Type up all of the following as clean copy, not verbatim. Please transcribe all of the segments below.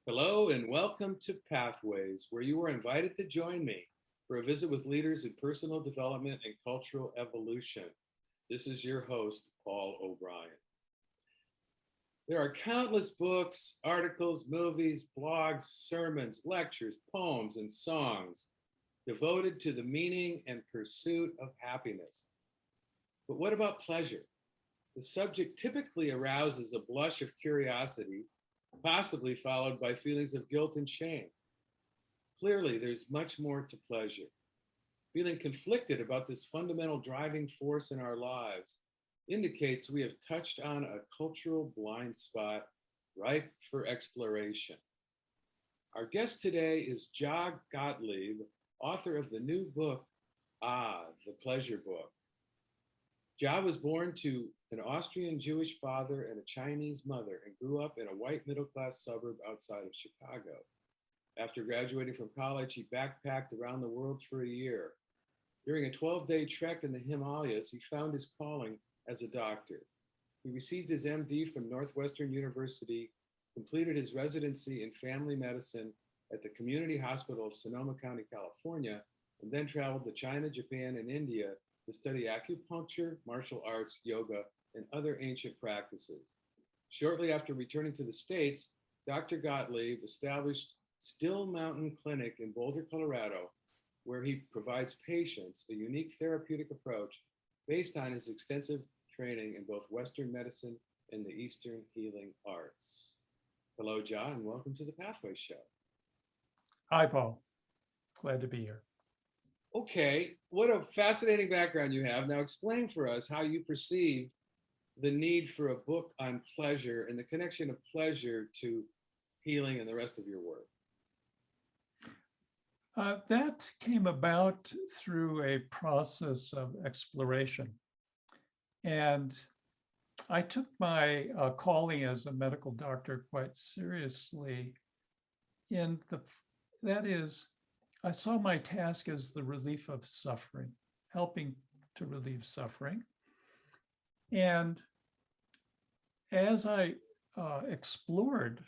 Hello and welcome to Pathways, where you are invited to join me for a visit with leaders in personal development and cultural evolution. This is your host, Paul O'Brien. There are countless books, articles, movies, blogs, sermons, lectures, poems, and songs devoted to the meaning and pursuit of happiness. But what about pleasure? The subject typically arouses a blush of curiosity, possibly followed by feelings of guilt and shame. Clearly, there's much more to pleasure. Feeling conflicted about this fundamental driving force in our lives indicates we have touched on a cultural blind spot ripe for exploration. Our guest today is Jia Gottlieb, author of the new book, The Pleasure Book. Jia was born to an Austrian Jewish father and a Chinese mother and grew up in a white middle-class suburb outside of Chicago. After graduating from college, he backpacked around the world for a year. During a 12-day trek in the Himalayas, he found his calling as a doctor. He received his MD from Northwestern University, completed his residency in family medicine at the Community Hospital of Sonoma County, California, and then traveled to China, Japan, and India to study acupuncture, martial arts, yoga, and other ancient practices. Shortly after returning to the States, Dr. Gottlieb established Still Mountain Clinic in Boulder, Colorado, where he provides patients a unique therapeutic approach based on his extensive training in both Western medicine and the Eastern healing arts. Hello, Jia, and welcome to the Pathways Show. Hi, Paul. Glad to be here. Okay, what a fascinating background you have. Now explain for us how you perceive the need for a book on pleasure and the connection of pleasure to healing and the rest of your work. That came about through a process of exploration. And I took my calling as a medical doctor quite seriously. That is, I saw my task as the relief of suffering, helping to relieve suffering. And as I explored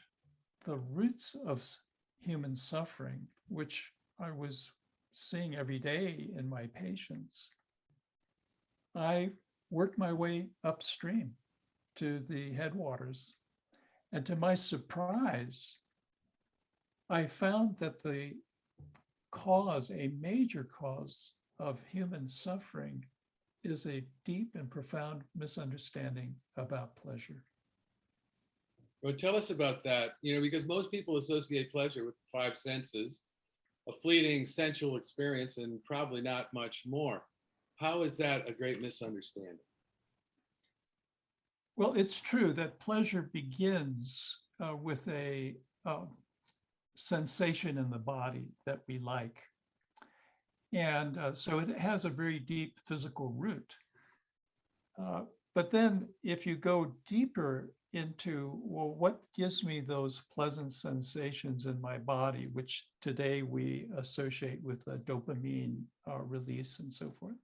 the roots of human suffering, which I was seeing every day in my patients, I worked my way upstream to the headwaters. And to my surprise, I found that the a major cause of human suffering is a deep and profound misunderstanding about pleasure. Well, tell us about that, because most people associate pleasure with the five senses, a fleeting sensual experience, and probably not much more. How is that a great misunderstanding? Well, it's true that pleasure begins with a sensation in the body that we like. And so it has a very deep physical root. But then if you go deeper into, well, what gives me those pleasant sensations in my body, which today we associate with dopamine release and so forth.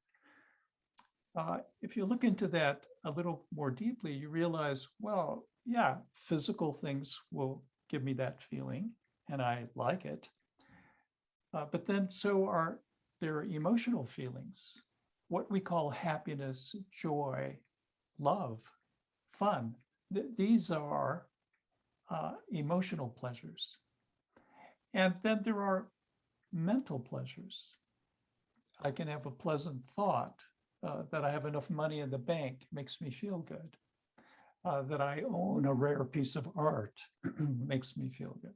If you look into that a little more deeply, you realize, well, yeah, physical things will give me that feeling, and I like it. But then so are there emotional feelings, what we call happiness, joy, love, fun. These are emotional pleasures. And then there are mental pleasures. I can have a pleasant thought that I have enough money in the bank, makes me feel good. That I own a rare piece of art makes me feel good.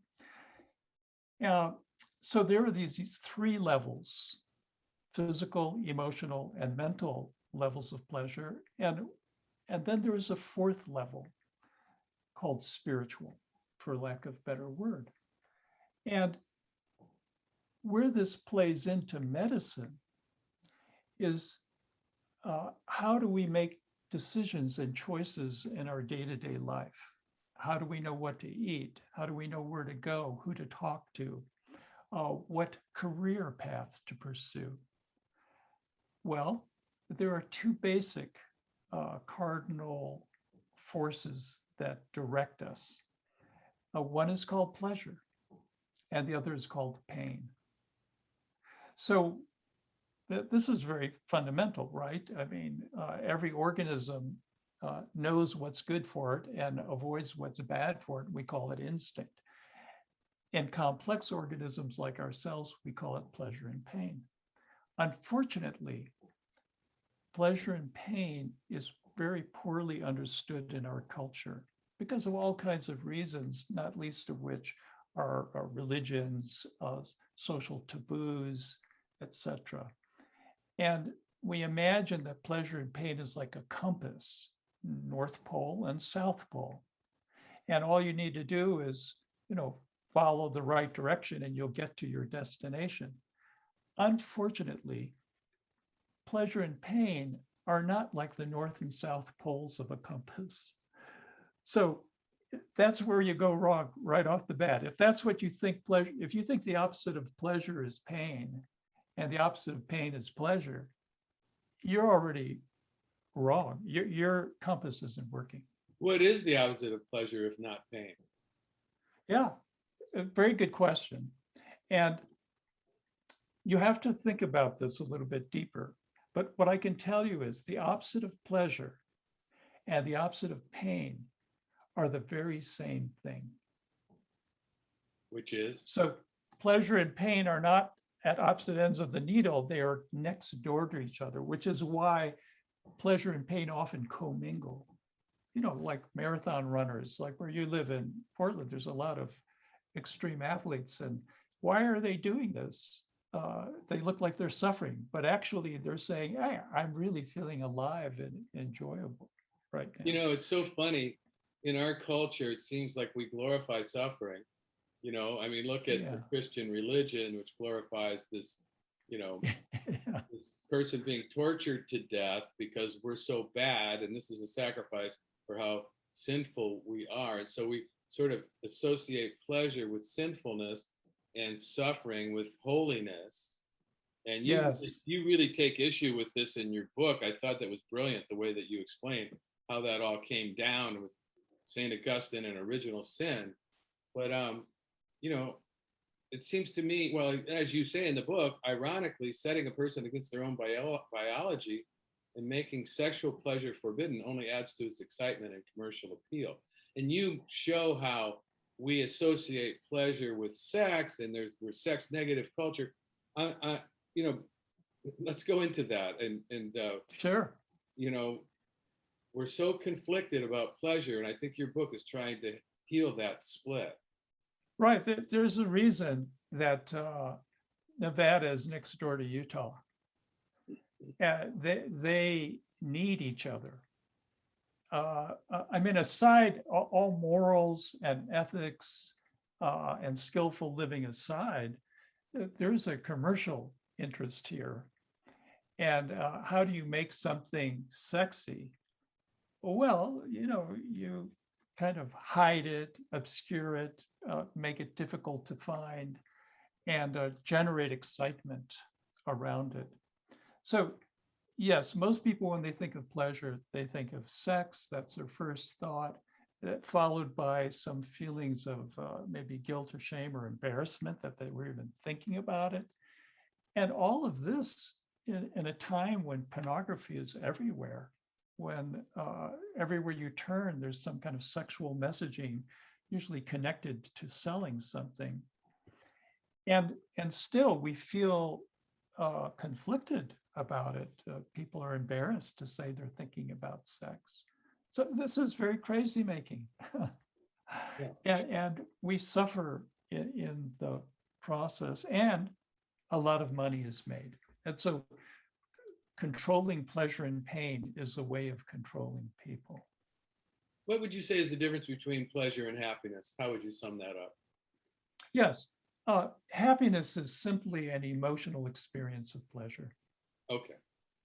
So there are these three levels: physical, emotional, and mental levels of pleasure. And then there is a fourth level called spiritual, for lack of a better word. And where this plays into medicine is how do we make decisions and choices in our day-to-day life? How do we know what to eat? How do we know where to go, who to talk to, what career path to pursue? Well, there are two basic cardinal forces that direct us. One is called pleasure, and the other is called pain. So this is very fundamental, right? I mean, every organism knows what's good for it and avoids what's bad for it. We call it instinct. In complex organisms like ourselves, we call it pleasure and pain. Unfortunately, pleasure and pain is very poorly understood in our culture because of all kinds of reasons, not least of which are religions, social taboos, etc. And we imagine that pleasure and pain is like a compass, North Pole and South Pole. And all you need to do is, follow the right direction and you'll get to your destination. Unfortunately, pleasure and pain are not like the North and South poles of a compass. So that's where you go wrong right off the bat. If that's what you think if you think the opposite of pleasure is pain and the opposite of pain is pleasure, you're already wrong. Your compass isn't working. What is the opposite of pleasure if not pain? Yeah, a very good question. And you have to think about this a little bit deeper. But what I can tell you is the opposite of pleasure and the opposite of pain are the very same thing. Which is? So pleasure and pain are not at opposite ends of the needle. They are next door to each other, which is why pleasure and pain often commingle. Like marathon runners, like where you live in Portland, there's a lot of extreme athletes. And why are they doing this? They look like they're suffering, but actually they're saying, hey, I'm really feeling alive and enjoyable right now. It's so funny. In our culture, it seems like we glorify suffering. Look at the Christian religion, which glorifies this, this person being tortured to death because we're so bad. And this is a sacrifice for how sinful we are. And so we sort of associate pleasure with sinfulness and suffering with holiness. And you really take issue with this in your book. I thought that was brilliant, the way that you explained how that all came down with St. Augustine and original sin. But, it seems to me, well, as you say in the book, ironically, setting a person against their own biology and making sexual pleasure forbidden only adds to its excitement and commercial appeal. And you show how we associate pleasure with sex, and we're sex negative culture. Let's go into that. And Sure. We're so conflicted about pleasure, and I think your book is trying to heal that split. Right. There's a reason that Nevada is next door to Utah. They need each other. Aside, all morals and ethics and skillful living aside, there's a commercial interest here. And how do you make something sexy? Well, you kind of hide it, obscure it, make it difficult to find, and generate excitement around it. So yes, most people, when they think of pleasure, they think of sex. That's their first thought, followed by some feelings of maybe guilt or shame or embarrassment that they were even thinking about it. And all of this in a time when pornography is everywhere, when everywhere you turn, there's some kind of sexual messaging, usually connected to selling something. And still we feel conflicted about it. People are embarrassed to say they're thinking about sex. So this is very crazy making. And we suffer in the process, and a lot of money is made. And so controlling pleasure and pain is a way of controlling people. What would you say is the difference between pleasure and happiness? How would you sum that up? Yes, happiness is simply an emotional experience of pleasure. Okay,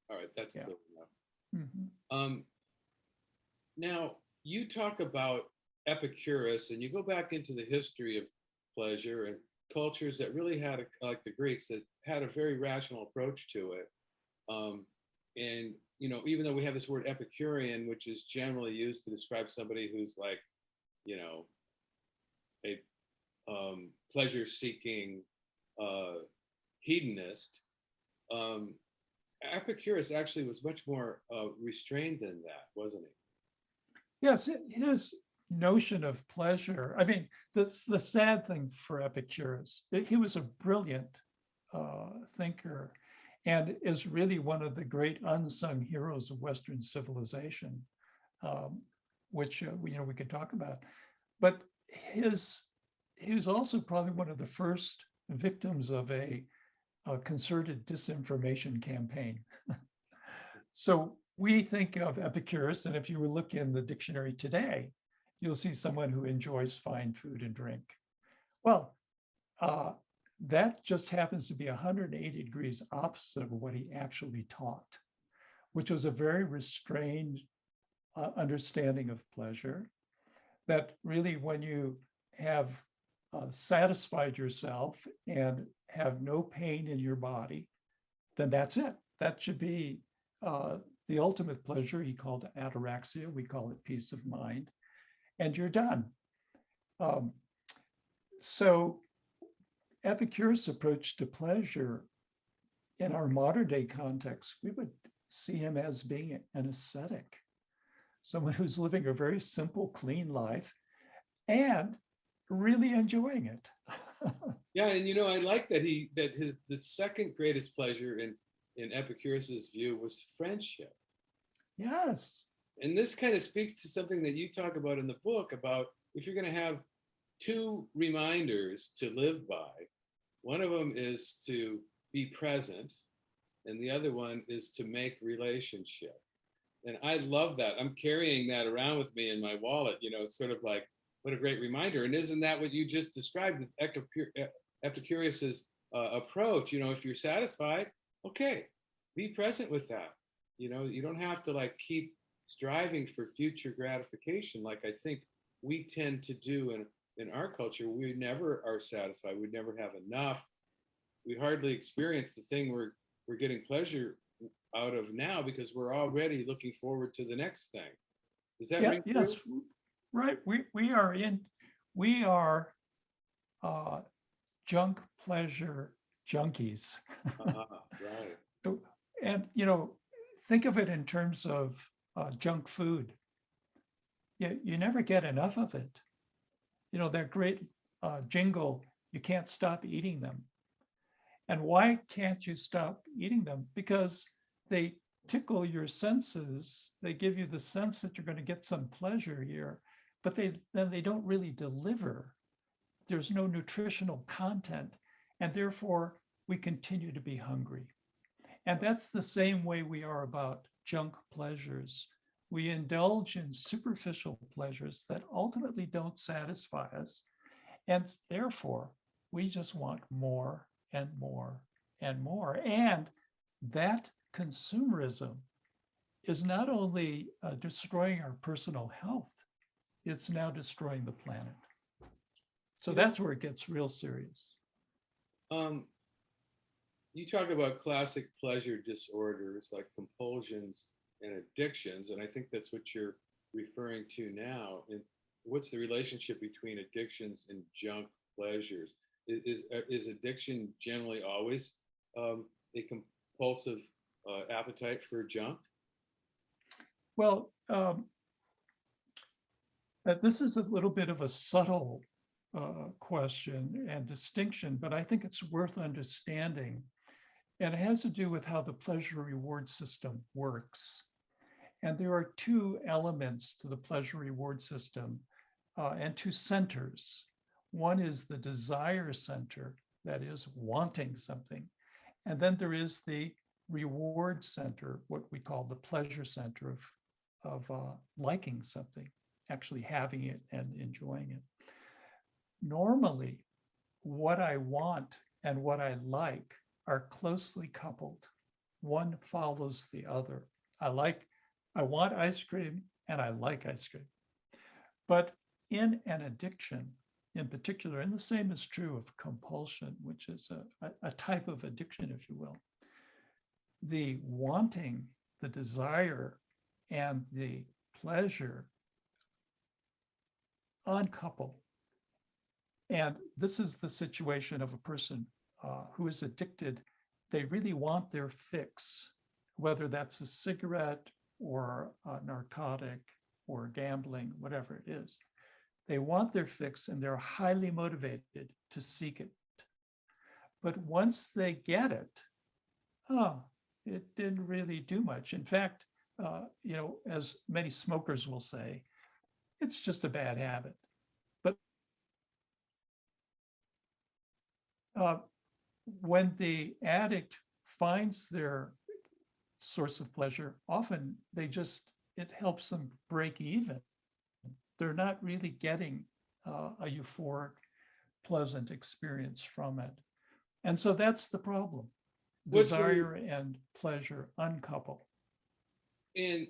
all right, that's clear enough. Mm-hmm. Now, you talk about Epicurus, and you go back into the history of pleasure and cultures that really had, like the Greeks, that had a very rational approach to it. And, even though we have this word Epicurean, which is generally used to describe somebody who's like, a pleasure-seeking hedonist, Epicurus actually was much more restrained than that, wasn't he? Yes, his notion of pleasure. I mean, the sad thing for Epicurus, he was a brilliant thinker and is really one of the great unsung heroes of Western civilization, which we could talk about. But he was also probably one of the first victims of a concerted disinformation campaign. So we think of Epicurus, and if you look in the dictionary today, you'll see someone who enjoys fine food and drink. Well, that just happens to be 180 degrees opposite of what he actually taught, which was a very restrained understanding of pleasure, that really when you have satisfied yourself and have no pain in your body, then that's it. That should be the ultimate pleasure. He called it ataraxia. We call it peace of mind. And you're done. So Epicurus' approach to pleasure in our modern day context, we would see him as being an ascetic, someone who's living a very simple, clean life and really enjoying it. Yeah, and I like that the second greatest pleasure in Epicurus's view was friendship. Yes. And this kind of speaks to something that you talk about in the book about if you're going to have two reminders to live by, one of them is to be present, and the other one is to make relationship. And I love that. I'm carrying that around with me in my wallet, sort of like, what a great reminder. And isn't that what you just described with Epicurus's approach? If you're satisfied, okay, be present with that. You don't have to like keep striving for future gratification like I think we tend to do in our culture. We never are satisfied. We never have enough. We hardly experience the thing we're getting pleasure out of now because we're already looking forward to the next thing. Is that ring true? Yes, right. We are junk pleasure junkies. Right. And think of it in terms of junk food. You never get enough of it. That great jingle, you can't stop eating them. And why can't you stop eating them? Because they tickle your senses. They give you the sense that you're going to get some pleasure here, but then they don't really deliver. There's no nutritional content, and therefore we continue to be hungry. And that's the same way we are about junk pleasures. We indulge in superficial pleasures that ultimately don't satisfy us. And therefore, we just want more and more and more. And that consumerism is not only destroying our personal health, it's now destroying the planet. So that's where it gets real serious. You talk about classic pleasure disorders like compulsions and addictions, and I think that's what you're referring to now. And what's the relationship between addictions and junk pleasures? Is addiction generally always a compulsive appetite for junk? Well, this is a little bit of a subtle question and distinction, but I think it's worth understanding. And it has to do with how the pleasure reward system works. And there are two elements to the pleasure reward system and two centers. One is the desire center, that is wanting something. And then there is the reward center, what we call the pleasure center of liking something, actually having it and enjoying it. Normally, what I want and what I like are closely coupled. One follows the other. I want ice cream and I like ice cream. But in an addiction, in particular, and the same is true of compulsion, which is a type of addiction, if you will, the wanting, the desire, and the pleasure uncouple. And this is the situation of a person who is addicted. They really want their fix, whether that's a cigarette or a narcotic or gambling, whatever it is. They want their fix and they're highly motivated to seek it. But once they get it, it didn't really do much. In fact, as many smokers will say, it's just a bad habit. But when the addict finds their source of pleasure, often it helps them break even. They're not really getting a euphoric, pleasant experience from it. And so that's the problem. Desire and pleasure uncouple. And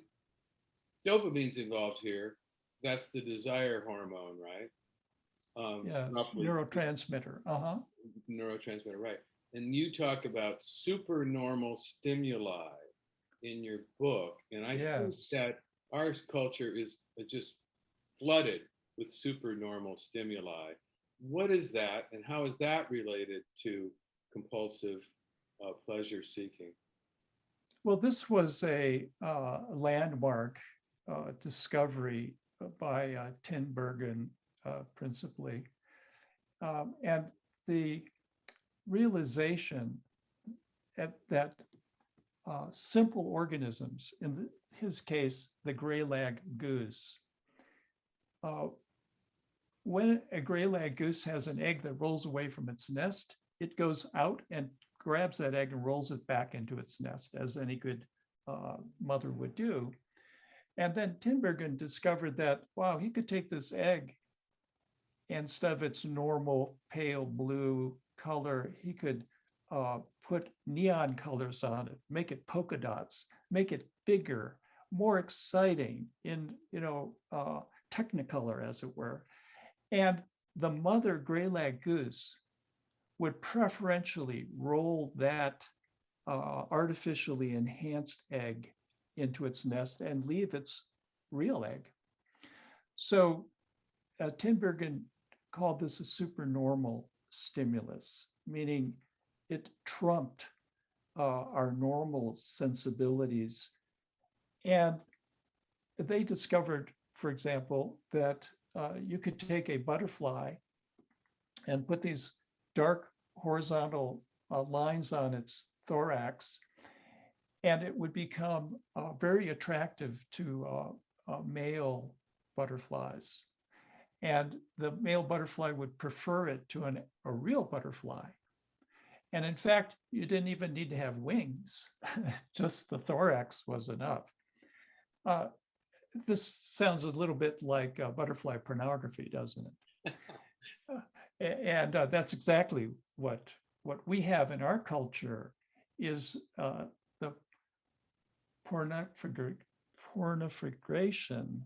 dopamine's involved here. That's the desire hormone, right? Yes, neurotransmitter. Neurotransmitter, right. And you talk about supernormal stimuli in your book. And I think that our culture is just flooded with supernormal stimuli. What is that, and how is that related to compulsive pleasure seeking? Well, this was a landmark discovery by Tinbergen, principally. And the realization that simple organisms, in his case, the gray-lag goose, when a gray-lag goose has an egg that rolls away from its nest, it goes out and grabs that egg and rolls it back into its nest, as any good mother would do. And then Tinbergen discovered that, wow, he could take this egg, instead of its normal pale blue color, he could put neon colors on it, make it polka dots, make it bigger, more exciting in, technicolor, as it were. And the mother gray-lag goose would preferentially roll that artificially enhanced egg into its nest and leave its real egg. So Tinbergen called this a supernormal stimulus, meaning it trumped our normal sensibilities. And they discovered, for example, that you could take a butterfly and put these dark horizontal lines on its thorax, and it would become very attractive to male butterflies. And the male butterfly would prefer it to a real butterfly. And in fact, you didn't even need to have wings, just the thorax was enough. This sounds a little bit like butterfly pornography, doesn't it? And that's exactly what we have in our culture is the pornographication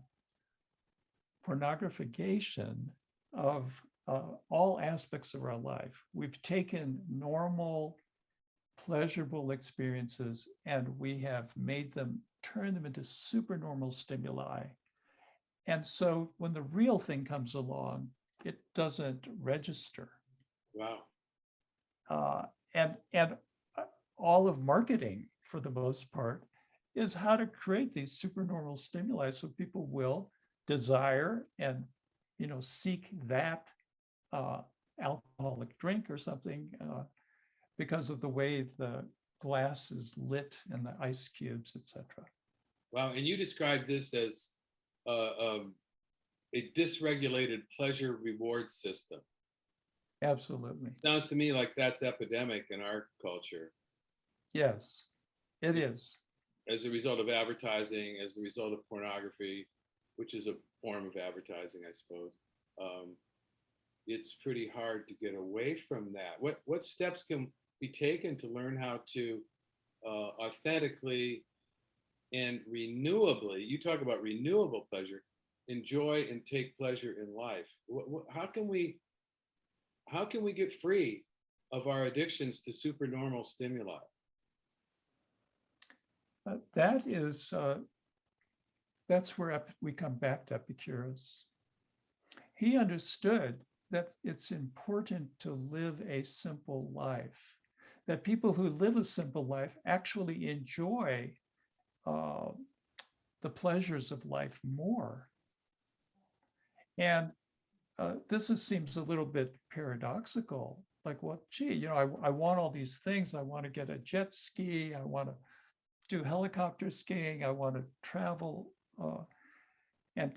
of all aspects of our life. We've taken normal, pleasurable experiences and we have turned them into supernormal stimuli. And so when the real thing comes along, it doesn't register. Wow. And all of marketing, for the most part, is how to create these supernormal stimuli so people will desire and seek that alcoholic drink or something because of the way the glass is lit and the ice cubes, etc. Wow, and you described this as a dysregulated pleasure reward system. Absolutely. It sounds to me like that's epidemic in our culture. Yes, it is. As a result of advertising, as a result of pornography, which is a form of advertising, I suppose. It's pretty hard to get away from that. What steps can be taken to learn how to authentically and renewably, you talk about renewable pleasure, enjoy and take pleasure in life? How can we get free of our addictions to supernormal stimuli? That's where we come back to Epicurus. He understood that it's important to live a simple life, that people who live a simple life actually enjoy uh, the pleasures of life more. And seems a little bit paradoxical. Like, well, gee, I want all these things. I want to get a jet ski. I want to do helicopter skiing. I want to travel and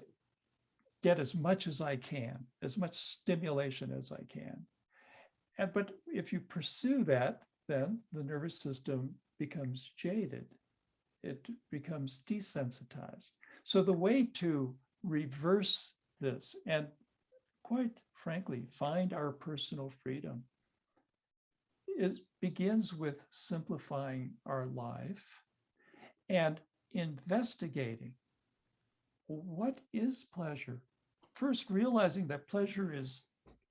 get as much as I can, as much stimulation as I can. But if you pursue that, then the nervous system becomes jaded. It becomes desensitized. So the way to reverse this and, quite frankly, find our personal freedom begins with simplifying our life and investigating what is pleasure. First, realizing that pleasure is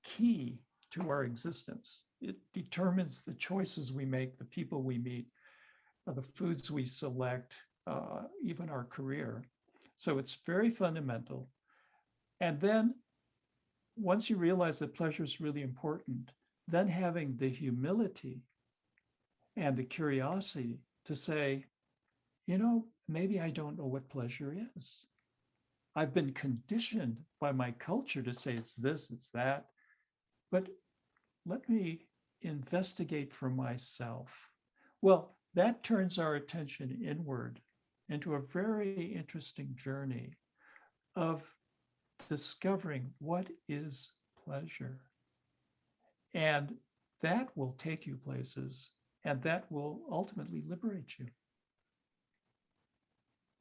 key to our existence. It determines the choices we make, the people we meet, the foods we select, even our career. So it's very fundamental. And then once you realize that pleasure is really important, then having the humility and the curiosity to say, maybe I don't know what pleasure is. I've been conditioned by my culture to say it's this, it's that, but let me investigate for myself. Well, that turns our attention inward into a very interesting journey of discovering what is pleasure. And that will take you places, and that will ultimately liberate you.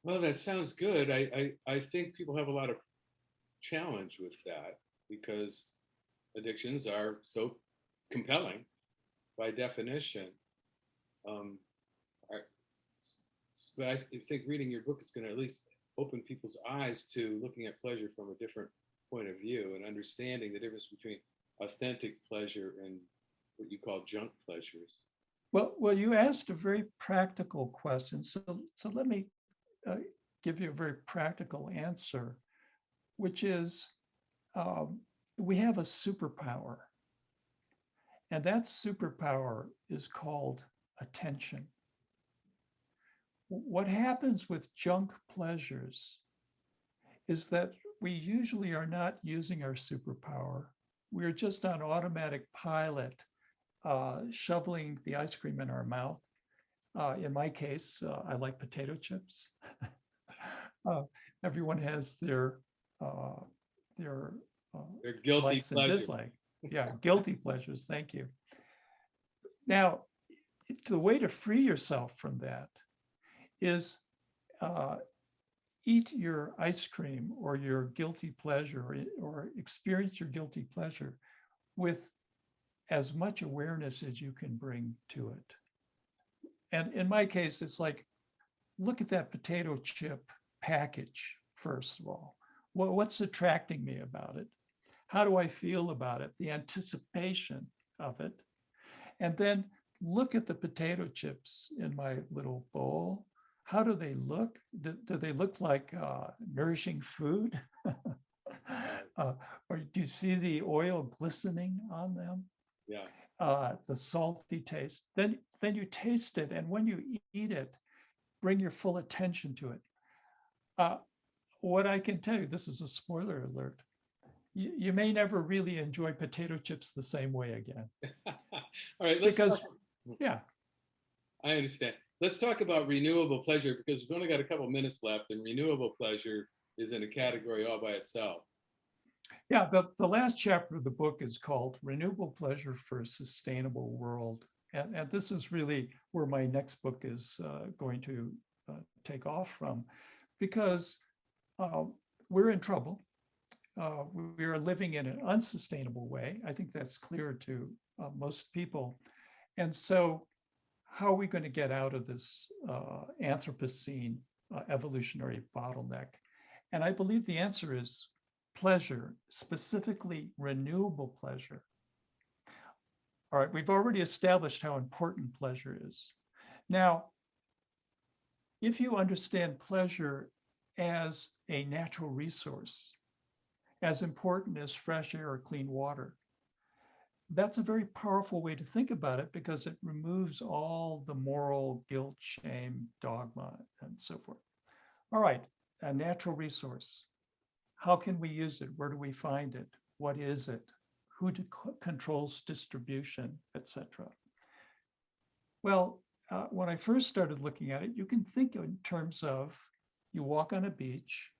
Well, that sounds good. I think people have a lot of challenge with that because addictions are so compelling by definition. But I think reading your book is going to at least open people's eyes to looking at pleasure from a different point of view and understanding the difference between authentic pleasure and what you call junk pleasures. Well, you asked a very practical question. So let me give you a very practical answer, which is we have a superpower. And that superpower is called attention. What happens with junk pleasures is that we usually are not using our superpower. We're just on automatic pilot, shoveling the ice cream in our mouth. In my case, I like potato chips. Everyone has their guilty likes and pleasure. dislikes. Yeah, guilty pleasures. Thank you. Now, the way to free yourself from that is eat your ice cream or your guilty pleasure or experience your guilty pleasure with as much awareness as you can bring to it. And in my case, it's like, look at that potato chip package, first of all. What's attracting me about it? How do I feel about it? The anticipation of it. And then look at the potato chips in my little bowl. How do they look? Do they look like nourishing food? Or do you see the oil glistening on them? Yeah. The salty taste. Then you taste it, and when you eat it, bring your full attention to it. What I can tell you, this is a spoiler alert. You may never really enjoy potato chips the same way again. All right, let's yeah. I understand. Let's talk about renewable pleasure because we've only got a couple minutes left, and renewable pleasure is in a category all by itself. Yeah, the last chapter of the book is called Renewable Pleasure for a Sustainable World. And this is really where my next book is going to take off from, because we're in trouble. We are living in an unsustainable way. I think that's clear to most people. And so how are we going to get out of this Anthropocene evolutionary bottleneck? And I believe the answer is pleasure, specifically renewable pleasure. All right, we've already established how important pleasure is. Now, if you understand pleasure as a natural resource, as important as fresh air or clean water. That's a very powerful way to think about it because it removes all the moral guilt, shame, dogma, and so forth. All right, a natural resource. How can we use it? Where do we find it? What is it? Who controls distribution, etc.? Well, when I first started looking at it, you can think in terms of you walk on a beach,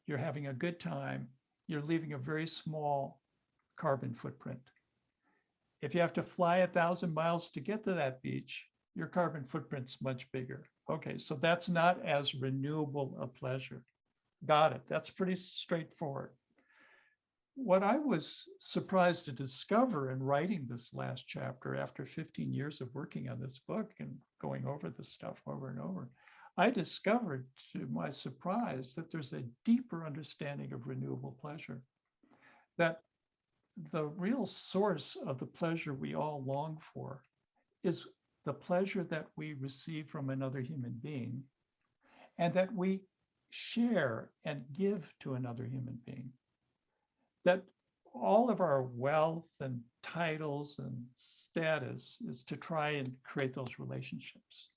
you're having a good time, you're leaving a very small carbon footprint. If you have to fly 1,000 miles to get to that beach, your carbon footprint's much bigger. Okay, so that's not as renewable a pleasure. Got it. That's pretty straightforward. What I was surprised to discover in writing this last chapter after 15 years of working on this book and going over this stuff over and over, I discovered to my surprise that there's a deeper understanding of renewable pleasure, that the real source of the pleasure we all long for is the pleasure that we receive from another human being and that we share and give to another human being. That all of our wealth and titles and status is to try and create those relationships.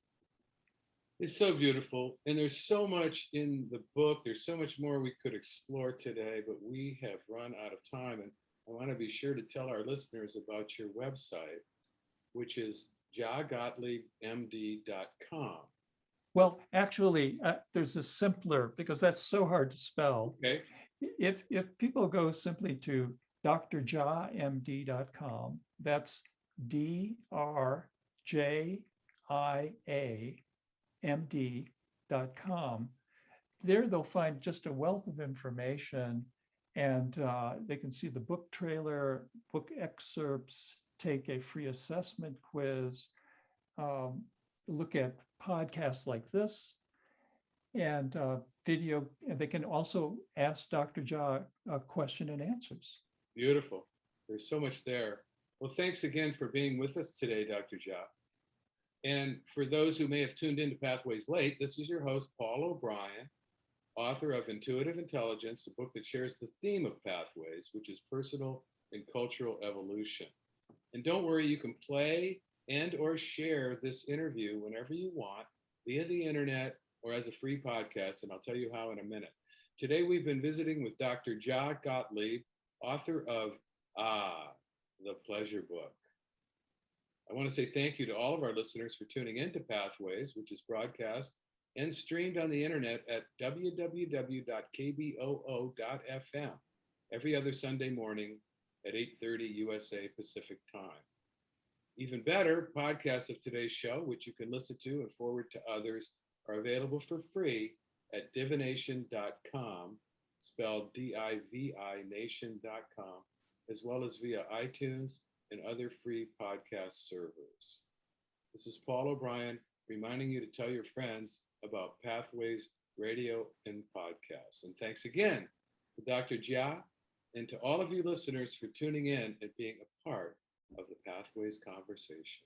It's so beautiful. And there's so much in the book. There's so much more we could explore today, but we have run out of time. And I want to be sure to tell our listeners about your website, which is jiagottliebmd.com. Well, actually, there's a simpler, because that's so hard to spell. Okay. If people go simply to drjiamd.com, that's drjiamd.com. There they'll find just a wealth of information, and they can see the book trailer, book excerpts, take a free assessment quiz, look at podcasts like this, and video, and they can also ask Dr. Jia question and answers. Beautiful. There's so much there. Well, thanks again for being with us today, Dr. Jia. And for those who may have tuned into Pathways late, this is your host, Paul O'Brien, author of Intuitive Intelligence, a book that shares the theme of Pathways, which is personal and cultural evolution. And don't worry, you can play and or share this interview whenever you want via the internet or as a free podcast, and I'll tell you how in a minute. Today, we've been visiting with Dr. Jia Gottlieb, author of The Pleasure Book. I want to say thank you to all of our listeners for tuning into Pathways, which is broadcast and streamed on the internet at www.kboo.fm every other Sunday morning at 8:30 USA Pacific Time. Even better, podcasts of today's show, which you can listen to and forward to others, are available for free at divination.com, spelled D-I-V-I nation.com, as well as via iTunes and other free podcast servers. This is Paul O'Brien reminding you to tell your friends about Pathways Radio and podcasts. And thanks again to Dr. Jia and to all of you listeners for tuning in and being a part of the Pathways conversation.